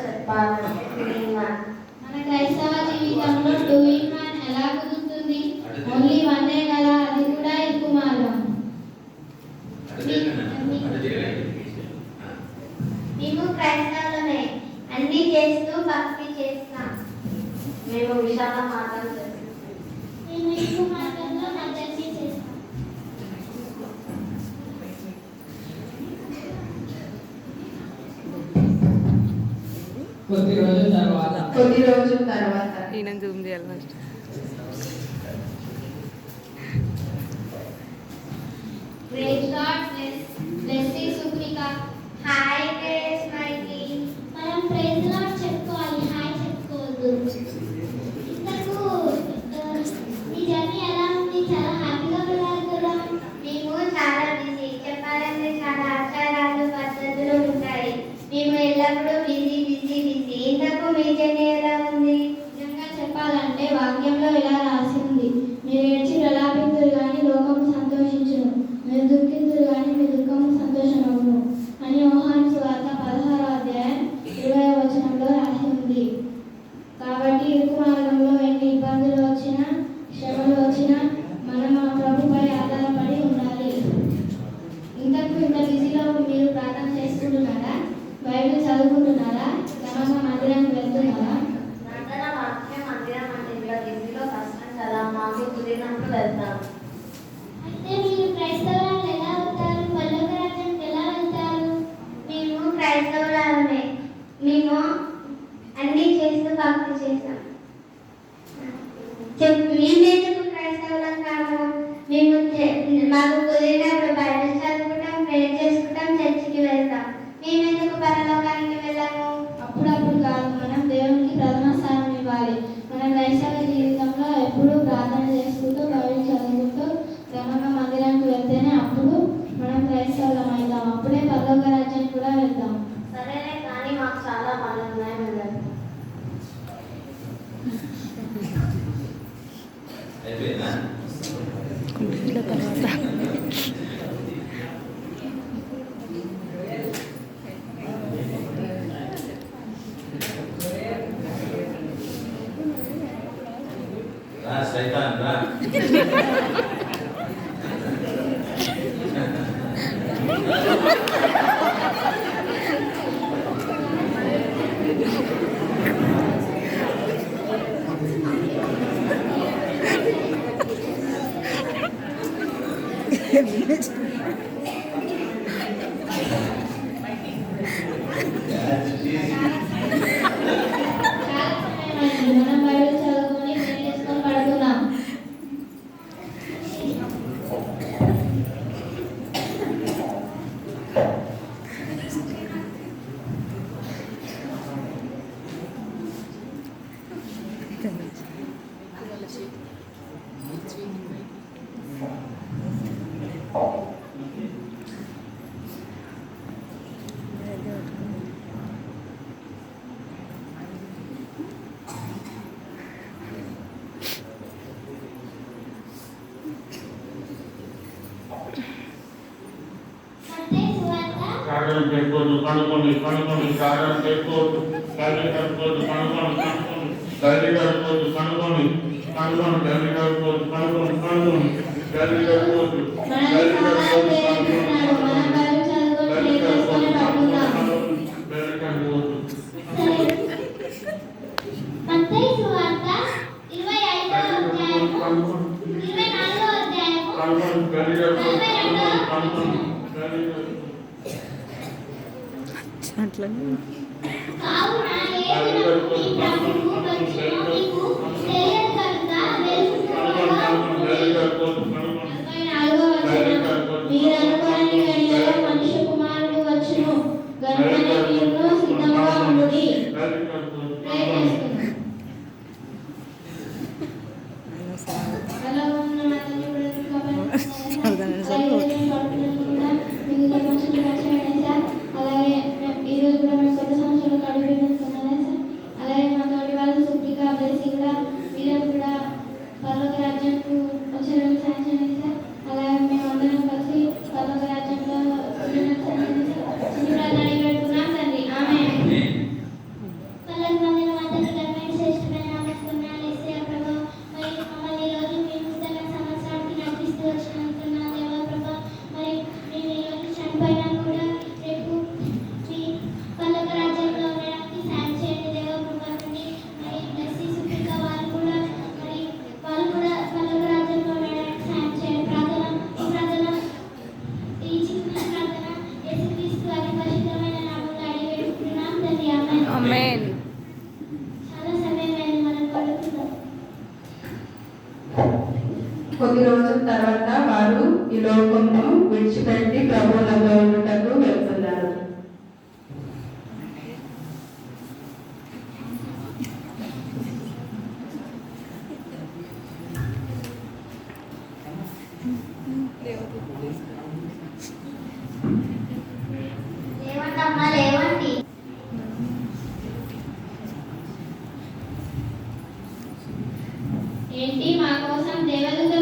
చెప్పాలంటే మన క్రైస్తవ జీవితంలో 2 in 1 ఎలా కుదురుతుంది? ఓన్లీ వన్నే కదా, అది కూడా ఎక్కువ మార్గం. మేము క్రైస్తవులమే, అన్ని చేస్తూ భక్తి చేస్తాం. మేము విశాల మార్గం చేస్తాం. మేము ఎక్కువ మార్గంలో మద్దతు చేస్తాం. కొద్ది రోజుల తర్వాత ఈయన జూమ్ చేయాలి first. Praise God, bless you Sukrika. Hi grace mighty. మనం ప్రైజ్ లార్డ్ చెప్పుకోవాలి, హాయ్ చెప్పుకోవద్దు. ఇంతకు మీ జర్నీ ఎలా ఉంది? చాలా హ్యాపీగా వెళ్ళారు కదా? మేము చాలా బిజీ, చెప్పాలంటే చాలా ఆచారాలు పద్ధతులు ఉంటాయి. మేము ఎల్లప్పుడూ బిజీ బిజీ బిజీ. ఇంతకు మీ జర్నీ ఎలా ఉంది? నిజంగా చెప్పాలంటే వాక్యంలో ఇలా రాసి ఉంది, మీరు ఏడ్చి ప్రలాపింతురు కానీ లోకము సంతోషించును, మీరు దుఃఖింతురు కానీ మీ దుఃఖము సంతోషమగును అని యోహాను సువార్త 16వ అధ్యాయం 20వ వచనంలో రాసి ఉంది. కాబట్టి ఇరుకు మార్గంలో ఎన్ని ఇబ్బందులు వచ్చినా, శ్రమలు వచ్చినా మనం ఆ ప్రభుపై ఆధారపడి ఉండాలి. ఇంత బిజీలో మీరు ప్రార్థన చేసుకుంటున్నారా? బైబిల్ చదువుకుంటున్నారా? క్రమంగా మందిరానికి వెళ్తున్నారా? అందరం వాక్యం మందిరం అంటే ఇలా బిజీలో కష్టం కదా, మాకు కుదిరినప్పుడు వెళ్తాం. అయితే మీరు క్రైస్తవులను ఎలా అవుతారు? పరలోక రాజ్యానికి ఎలా వెళ్తారు? మేము క్రైస్తవులమే, మేము అన్ని చేస్తూ భక్తి చేస్తాం. మేమెందుకు క్రైస్తవులం కాము? మేము మాకు కుదిరినప్పుడు బైబిల్ చదువుకుంటాం, ప్రేయర్ చేసుకుంటాం, చర్చికి వెళ్తాం. మేమెందుకు పరలోకానికి వెళ్ళాము? అప్పుడప్పుడు కాదు, మనం దేవునికి ప్రథమ స్థానం ఇవ్వాలి. మన క్రైస్తవ జీవితంలో ఎప్పుడూ ప్రార్థన చేసుకుంటూ బైబిల్ చదువుకుంటూ క్రమంగా మందిరానికి వెళ్తేనే అప్పుడు మనం క్రైస్తవులం అవుతాం. అప్పుడే పరలోక రాజ్యానికి కూడా వెళ్తాం. సరేలే కానీ మాకు చాలా పనులు ఉన్నాయి, వెళ్ళాలి. ఇట్లా తర్వాత Saitan, మనం బైబిల్ చదువుకొని ప్రేయర్ చేసుకొని పడుకుందాం. కార్యం చేసుకోవద్దు, కనుక్కోండి కార్యం చేసుకోవద్దు, తల్లి కనుక్కోవద్దు, కనుక్కోండి తల్లి కనుక్కోవద్దు, కనుక్కోండి తల్లి కనుక్కోవద్దు, కనుక్కోండి తల్లి కనుక్కోవద్దు, తల్లి కనుక్కోవద్దు, తల్లి కనుక్కోవద్దు. మత్తయి సువార్త 25వ అధ్యాయము 24వ అధ్యాయము 42వ అట్లనే కావున ఏలినప్పుడు నీ ప్రభువు వచ్చును, నీకు తెలియదు కనుక వెలుగుతున్నగా ఉండుడి. 44వ వచనం, మీరు అనుకోని గడియలో మనుష్య కుమారుడు వచ్చును, గనుకనే మీరును సిద్ధంగా ఉండుడి. ప్రేయర్ చేసుకుందాం. అలా ఉన్న మాటలు కూడా అలాగే ఈరోజు కూడా మేము కొత్త సంవత్సరాలు అడుగుతున్నారా సార్? అలాగే మా తోటి వాళ్ళు సుప్రిక అభ్యర్థి కూడా మీరు కూడా పర్లోక రాజ్యానికి వచ్చే శాంక్షన్ ఆమేన్. చాలా సమయమైంది, మనం పడుకుందాం. కొద్ది రోజుల తర్వాత వారు ఈ లోకమును విడిచిపెట్టి ప్రభువులలో ఉండుటకు వెళ్తున్నారు. లేవండి అమ్మా, లేవండి. ఏంటి మా కోసం దేవదూత